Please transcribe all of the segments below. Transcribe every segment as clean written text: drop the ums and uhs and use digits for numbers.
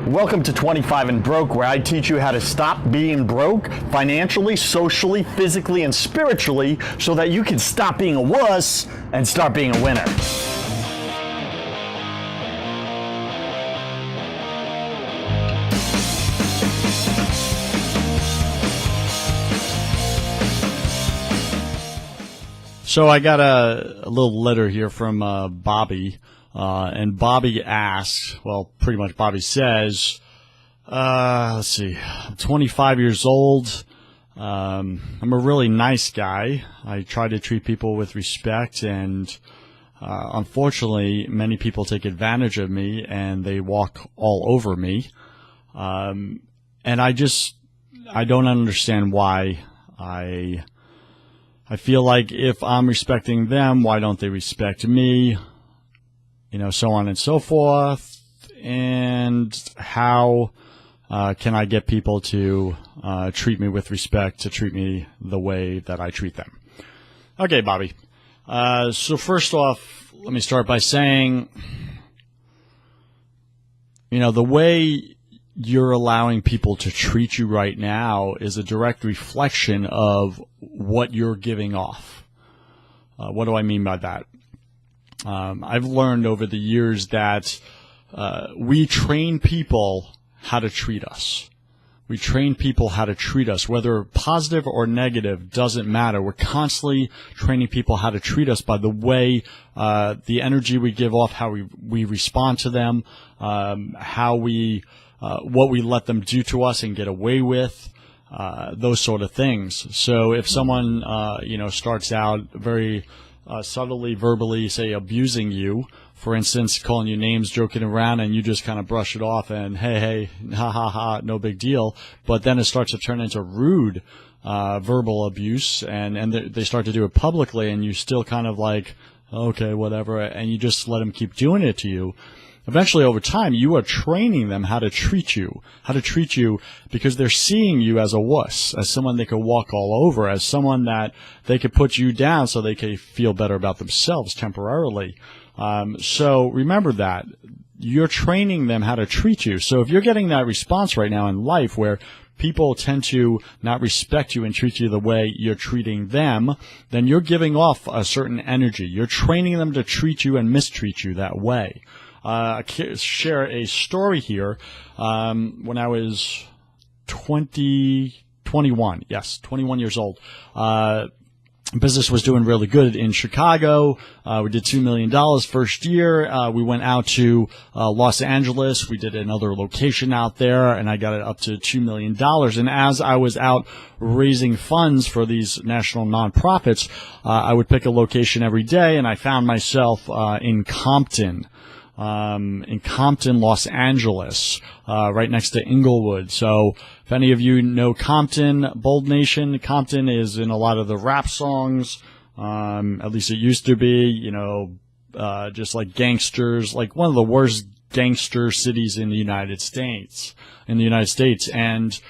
Welcome to 25 and Broke, where I teach you how to stop being broke financially, socially, physically, and spiritually so that you can stop being a wuss and start being a winner. So I got a little letter here from Bobby, and Bobby asks, well, pretty much Bobby says, let's see, I'm 25 years old. I'm a really nice guy. I try to treat people with respect, and unfortunately, many people take advantage of me, and they walk all over me. And I don't understand why. I feel like if I'm respecting them, why don't they respect me? You know, so on and so forth. And how can I get people to treat me with respect, to treat me the way that I treat them? Okay, Bobby. So first off, let me start by saying, you know, the way you're allowing people to treat you right now is a direct reflection of what you're giving off. What do I mean by that? I've learned over the years that we train people how to treat us. We train people how to treat us, whether positive or negative, doesn't matter. We're constantly training people how to treat us by the way, the energy we give off, how we respond to them, what we let them do to us and get away with, those sort of things. So if someone, starts out very subtly, verbally, say, abusing you, for instance, calling you names, joking around, and you just kind of brush it off and, hey, ha, ha, ha, no big deal. But then it starts to turn into rude verbal abuse, and they start to do it publicly, and you still kind of like, okay, whatever, and you just let them keep doing it to you. Eventually, over time, you are training them how to treat you because they're seeing you as a wuss, as someone they could walk all over, as someone that they could put you down so they can feel better about themselves temporarily. So remember that. You're training them how to treat you. So if you're getting that response right now in life where people tend to not respect you and treat you the way you're treating them, then you're giving off a certain energy. You're training them to treat you and mistreat you that way. I share a story here. When I was 21 years old, business was doing really good in Chicago. We did $2 million first year. We went out to Los Angeles. We did another location out there, and I got it up to $2 million. And as I was out raising funds for these national nonprofits, I would pick a location every day, and I found myself in Compton, Los Angeles, right next to Inglewood. So if any of you know Compton, Bold Nation, Compton is in a lot of the rap songs. At least it used to be, just like gangsters, like one of the worst gangster cities in the United States. And,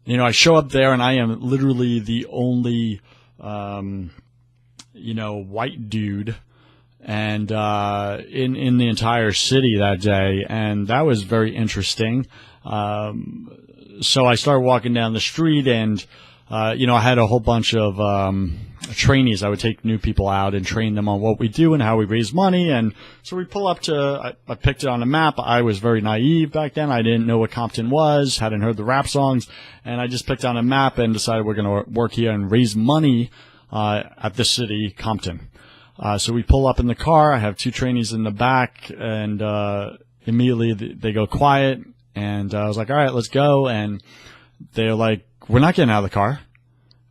I show up there and I am literally the only, white dude and in the entire city that day, and that was very interesting. So I started walking down the street, and I had a whole bunch of trainees. I would take new people out and train them on what we do and how we raise money. And so we pull up to, I picked it on a map. I was very naive back then. I didn't know what Compton was, hadn't heard the rap songs, and I just picked on a map and decided we're going to work here and raise money at this city, Compton. So we pull up in the car. I have two trainees in the back, and immediately they go quiet. And I was like, all right, let's go. And they're like, we're not getting out of the car.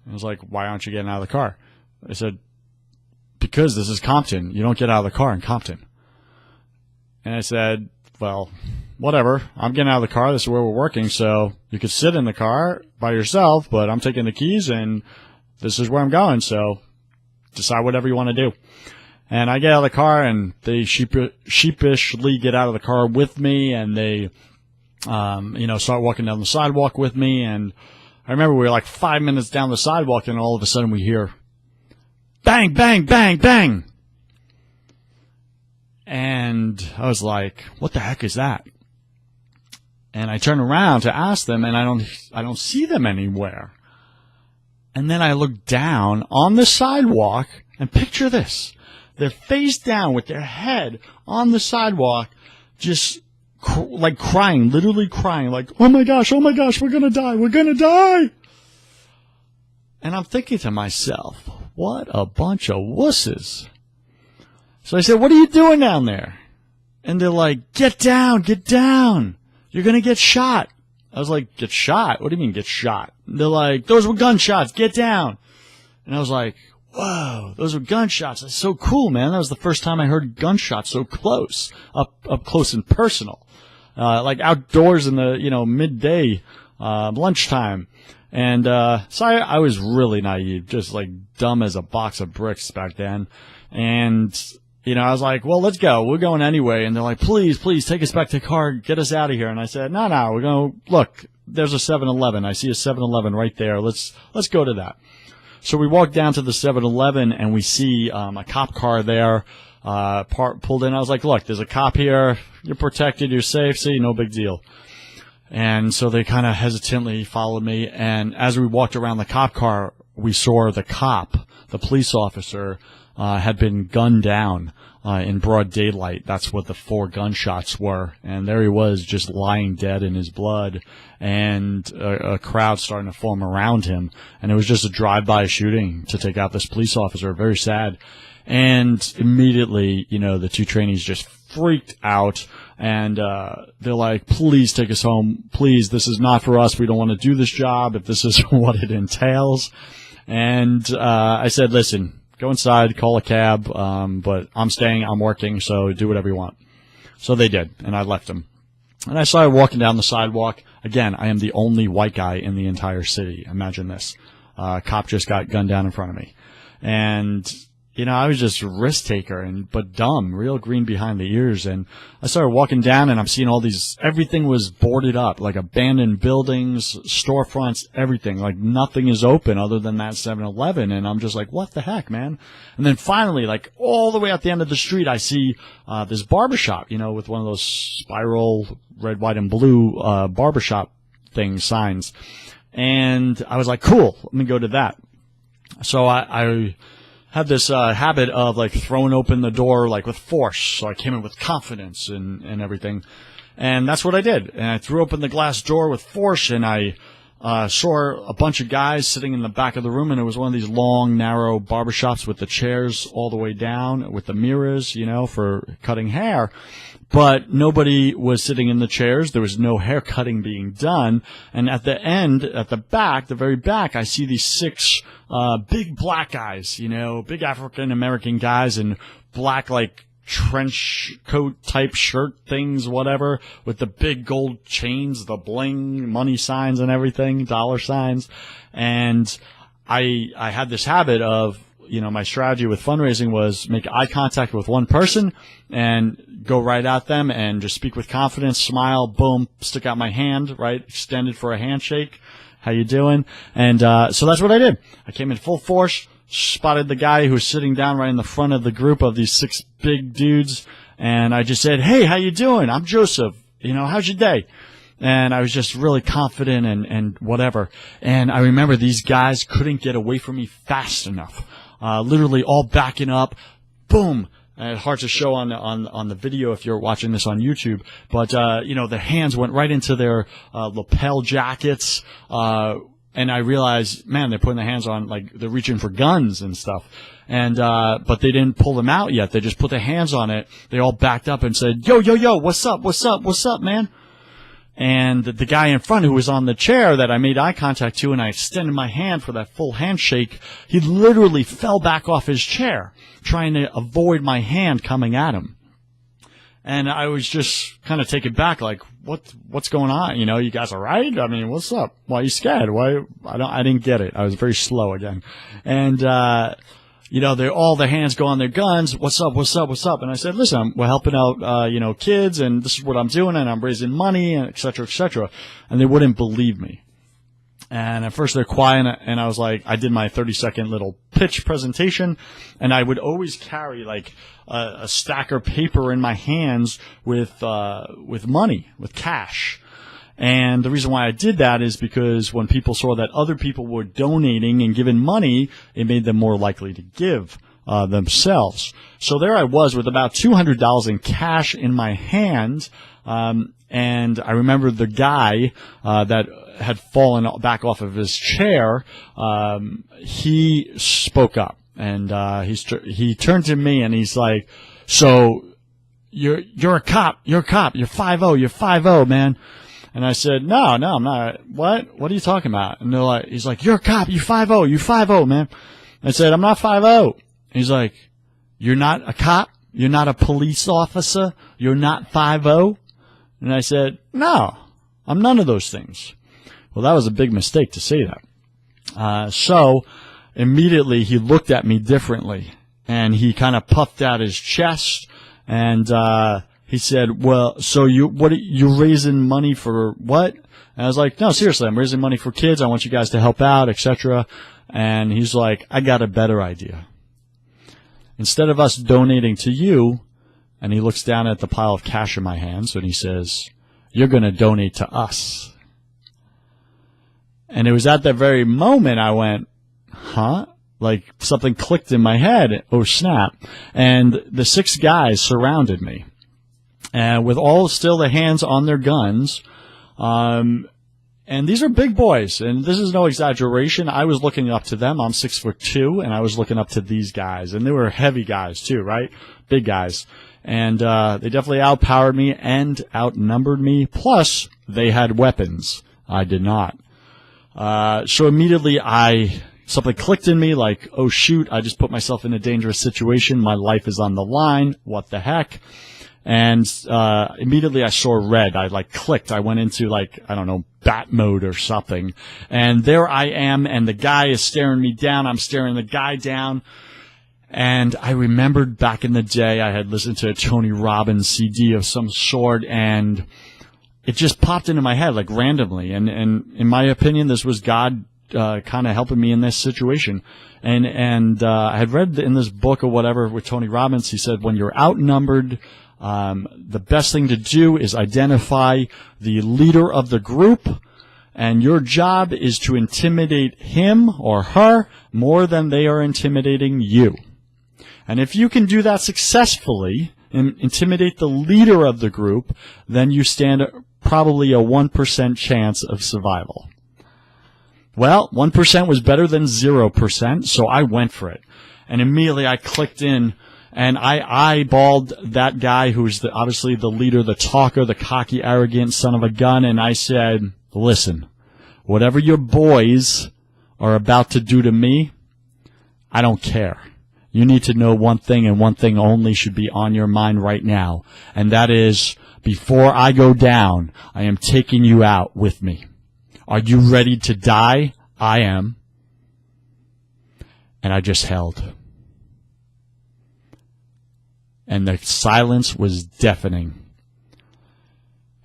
I was like, why aren't you getting out of the car? I said, because this is Compton. You don't get out of the car in Compton. And I said, well, whatever. I'm getting out of the car. This is where we're working. So you could sit in the car by yourself, but I'm taking the keys, and this is where I'm going. So decide whatever you want to do. And I get out of the car, and they sheepishly get out of the car with me, and they, start walking down the sidewalk with me. And I remember we were like 5 minutes down the sidewalk, and all of a sudden we hear bang, bang, bang, bang. And I was like, what the heck is that? And I turn around to ask them, and I don't see them anywhere. And then I look down on the sidewalk, and picture this. They're face down with their head on the sidewalk, just like crying, literally crying, like, oh my gosh, we're going to die, we're going to die. And I'm thinking to myself, what a bunch of wusses. So I said, what are you doing down there? And they're like, get down. You're going to get shot. I was like, get shot? What do you mean get shot? And they're like, those were gunshots. Get down. And I was like, whoa, those were gunshots. That's so cool, man. That was the first time I heard gunshots so close, up close and personal. Like outdoors in the, midday, lunchtime. And so I was really naive, just like dumb as a box of bricks back then. And I was like, well, let's go. We're going anyway. And they're like, please take us back to the car. Get us out of here. And I said, no, we're going to look. There's a 7-Eleven. I see a 7-Eleven right there. Let's go to that. So we walk down to the 7-Eleven and we see a cop car there, pulled in. I was like, look, there's a cop here. You're protected. You're safe. See, no big deal. And so they kind of hesitantly followed me. And as we walked around the cop car, we saw the police officer, had been gunned down in broad daylight. That's what the 4 gunshots were. And there he was, just lying dead in his blood, and a crowd starting to form around him. And it was just a drive-by shooting to take out this police officer. Very sad. And immediately, the 2 trainees just freaked out, and they're like, please take us home. Please, this is not for us. We don't want to do this job if this is what it entails. And I said, listen, go inside, call a cab, but I'm staying, I'm working, so do whatever you want. So they did, and I left them. And I started walking down the sidewalk. Again, I am the only white guy in the entire city. Imagine this. Cop just got gunned down in front of me. And, I was just a risk taker, but dumb, real green behind the ears. And I started walking down, and I'm seeing everything was boarded up, like abandoned buildings, storefronts, everything. Like nothing is open other than that 7-Eleven. And I'm just like, what the heck, man? And then finally, like all the way at the end of the street, I see this barbershop, with one of those spiral red, white, and blue barbershop signs. And I was like, cool, let me go to that. So I had this habit of like throwing open the door like with force. So I came in with confidence and everything. And that's what I did. And I threw open the glass door with force, and I saw a bunch of guys sitting in the back of the room, and it was one of these long, narrow barbershops with the chairs all the way down with the mirrors, for cutting hair. But nobody was sitting in the chairs. There was no hair cutting being done. And at the end, at the back, the very back, I see these 6 big black guys, big African-American guys in black, like, trench coat type shirt things, whatever, with the big gold chains, the bling, money signs and everything, dollar signs. And I had this habit of, my strategy with fundraising was make eye contact with one person and go right at them and just speak with confidence, smile, boom, stick out my hand, right, extended for a handshake. How you doing? And so that's what I did. I came in full force, spotted the guy who was sitting down right in the front of the group of these 6 big dudes, and I just said, hey, how you doing? I'm Joseph. How's your day? And I was just really confident and whatever. And I remember these guys couldn't get away from me fast enough. Literally all backing up, boom. And it's hard to show on the video if you're watching this on YouTube, but their hands went right into their lapel jackets, and I realized, man, they're putting their hands on, like they're reaching for guns and stuff, and but they didn't pull them out yet. They just put their hands on it. They all backed up and said, yo, what's up, man? And the guy in front who was on the chair that I made eye contact to, and I extended my hand for that full handshake, he literally fell back off his chair, trying to avoid my hand coming at him. And I was just kind of taken back, like, what's going on? You guys all right? I mean, what's up? Why are you scared? Why? I didn't get it. I was very slow again. And, they're all their hands go on their guns. What's up? And I said, listen, we're helping out, kids, and this is what I'm doing, and I'm raising money, and et cetera, et cetera. And they wouldn't believe me. And at first they're quiet, and I was like, I did my 30-second little pitch presentation, and I would always carry like a stack of paper in my hands with money, with cash. And the reason why I did that is because when people saw that other people were donating and giving money, it made them more likely to give themselves. So there I was with about $200 in cash in my hand. And I remember the guy that had fallen back off of his chair. He spoke up, and he turned to me and he's like, "So you're a cop. You're a cop. You're 5-0. You're 5-0, man." And I said, No, I'm not. What? What are you talking about? And he's like, "You're a cop. You 5-0. You 5-0, man." I said, "I'm not 5-0. He's like, "You're not a cop? You're not a police officer? You're not 5-0? And I said, "No, I'm none of those things." Well, that was a big mistake to say that. So immediately he looked at me differently, and he kind of puffed out his chest, and he said, "Well, so you're raising money for what?" And I was like, "No, seriously, I'm raising money for kids. I want you guys to help out, etc." And he's like, "I got a better idea. Instead of us donating to you," and he looks down at the pile of cash in my hands and he says, "You're going to donate to us." And it was at that very moment I went, huh? Like something clicked in my head. Oh, snap. And the 6 guys surrounded me. And with all still the hands on their guns, and these are big boys, and this is no exaggeration. I was looking up to them. I'm 6'2", and I was looking up to these guys, and they were heavy guys too, right? Big guys. And they definitely outpowered me and outnumbered me. Plus, they had weapons. I did not. So immediately something clicked in me like, oh shoot, I just put myself in a dangerous situation. My life is on the line. What the heck? And immediately I saw red. I clicked. I went into I don't know, bat mode or something. And there I am, and the guy is staring me down. I'm staring the guy down. And I remembered back in the day I had listened to a Tony Robbins CD of some sort, and it just popped into my head randomly. And in my opinion, this was God kind of helping me in this situation. And I had read in this book or whatever with Tony Robbins, he said when you're outnumbered, the best thing to do is identify the leader of the group, and your job is to intimidate him or her more than they are intimidating you. And if you can do that successfully and intimidate the leader of the group, then you stand probably a 1% chance of survival. Well, 1% was better than 0%, so I went for it. And immediately I clicked in, and I eyeballed that guy who's obviously the leader, the talker, the cocky, arrogant son of a gun, and I said, "Listen, whatever your boys are about to do to me, I don't care. You need to know one thing, and one thing only should be on your mind right now, and that is, before I go down, I am taking you out with me. Are you ready to die? I am." And I just held. And the silence was deafening.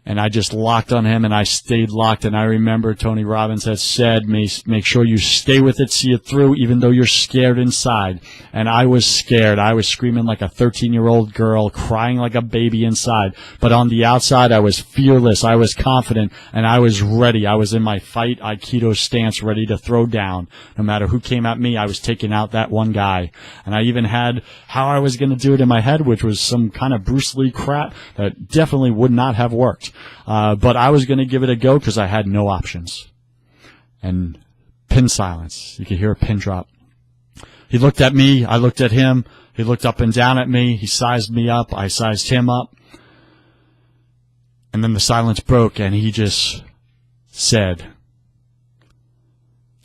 And I just locked on him, and I stayed locked. And I remember Tony Robbins had said, make sure you stay with it, see it through, even though you're scared inside. And I was scared. I was screaming like a 13-year-old girl, crying like a baby inside. But on the outside, I was fearless. I was confident, and I was ready. I was in my fight Aikido stance, ready to throw down. No matter who came at me, I was taking out that one guy. And I even had how I was going to do it in my head, which was some kind of Bruce Lee crap that definitely would not have worked. But I was going to give it a go because I had no options. And pin silence. You could hear a pin drop. He looked at me. I looked at him. He looked up and down at me. He sized me up. I sized him up. And then the silence broke, and he just said,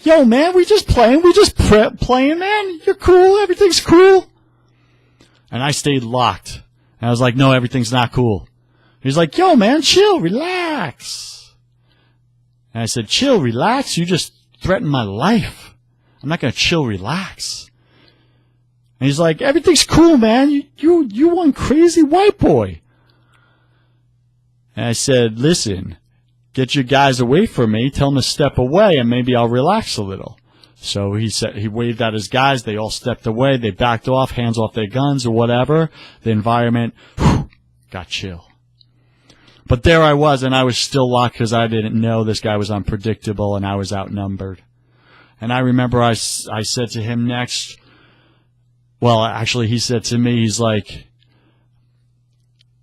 "Yo, man, we just playing. We just playing, man. You're cool. Everything's cool." And I stayed locked. And I was like, "No, everything's not cool." He's like, "Yo, man, chill, relax." And I said, "Chill, relax? You just threatened my life. I'm not going to chill, relax." And he's like, "Everything's cool, man. You one crazy white boy." And I said, "Listen, get your guys away from me. Tell them to step away, and maybe I'll relax a little." So he waved at his guys. They all stepped away. They backed off, hands off their guns or whatever. The environment got chill. But there I was, and I was still locked because I didn't know this guy was unpredictable and I was outnumbered. And I remember I said to him next, well, actually he said to me, he's like,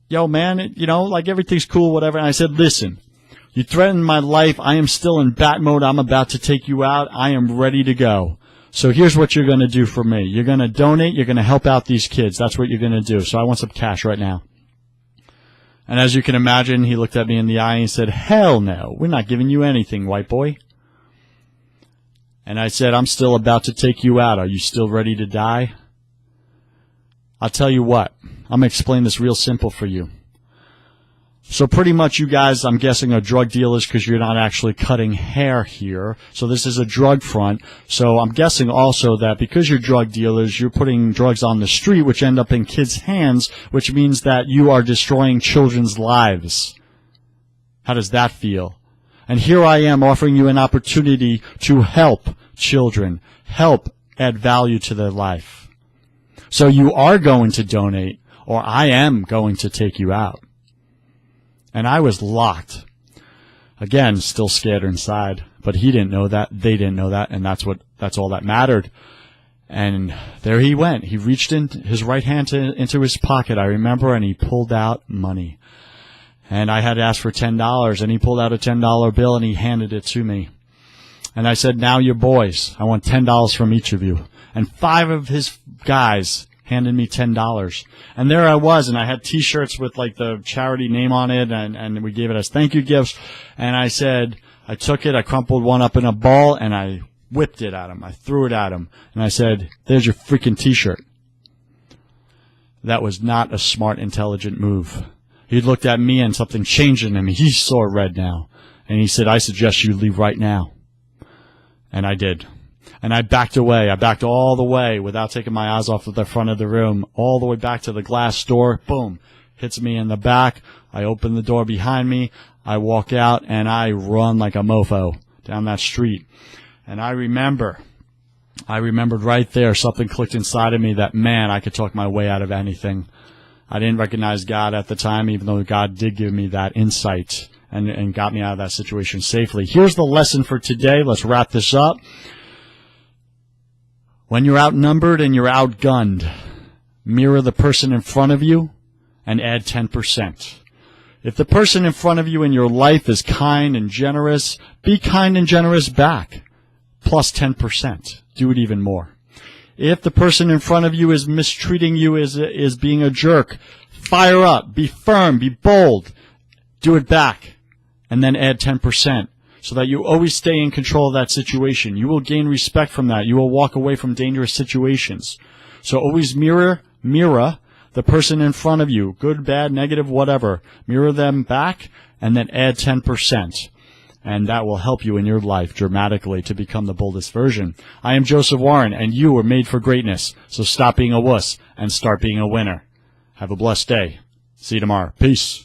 yo, man, like everything's cool, whatever. And I said, listen, you threatened my life. I am still in bat mode. I'm about to take you out. I am ready to go. So here's what you're going to do for me. You're going to donate. You're going to help out these kids. That's what you're going to do. So I want some cash right now. And as you can imagine, he looked at me in the eye and he said, hell no. We're not giving you anything, white boy. And I said, I'm still about to take you out. Are you still ready to die? I'll tell you what. I'm going to explain this real simple for you. So pretty much you guys, I'm guessing, are drug dealers because you're not actually cutting hair here. So this is a drug front. So I'm guessing also that because you're drug dealers, you're putting drugs on the street, which end up in kids' hands, which means that you are destroying children's lives. How does that feel? And here I am offering you an opportunity to help children, help add value to their life. So you are going to donate, or I am going to take you out. And I was locked. Again, still scared inside. But he didn't know that. They didn't know that. And that's all that mattered. And there he went. He reached in his right hand into his pocket, I remember, and he pulled out money. And I had asked for $10, and he pulled out a $10 bill, and he handed it to me. And I said, now you're boys. I want $10 from each of you. And 5 of his guys handed me $10. And there I was, and I had T-shirts with like the charity name on it, and we gave it as thank you gifts. And I said, I took it, I crumpled one up in a ball, and I whipped it at him. I threw it at him. And I said, there's your freaking T-shirt. That was not a smart, intelligent move. He looked at me and something changed in him. He saw red now. And he said, I suggest you leave right now. And I did. And I backed away. I backed all the way without taking my eyes off of the front of the room, all the way back to the glass door. Boom. Hits me in the back. I open the door behind me. I walk out, and I run like a mofo down that street. And I remembered right there, something clicked inside of me that, man, I could talk my way out of anything. I didn't recognize God at the time, even though God did give me that insight and got me out of that situation safely. Here's the lesson for today. Let's wrap this up. When you're outnumbered and you're outgunned, mirror the person in front of you and add 10%. If the person in front of you in your life is kind and generous, be kind and generous back, plus 10%. Do it even more. If the person in front of you is mistreating you, is being a jerk, fire up, be firm, be bold, do it back, and then add 10%. So that you always stay in control of that situation. You will gain respect from that. You will walk away from dangerous situations. So always mirror the person in front of you, good, bad, negative, whatever. Mirror them back and then add 10%. And that will help you in your life dramatically to become the boldest version. I am Joseph Warren, and you were made for greatness. So stop being a wuss and start being a winner. Have a blessed day. See you tomorrow. Peace.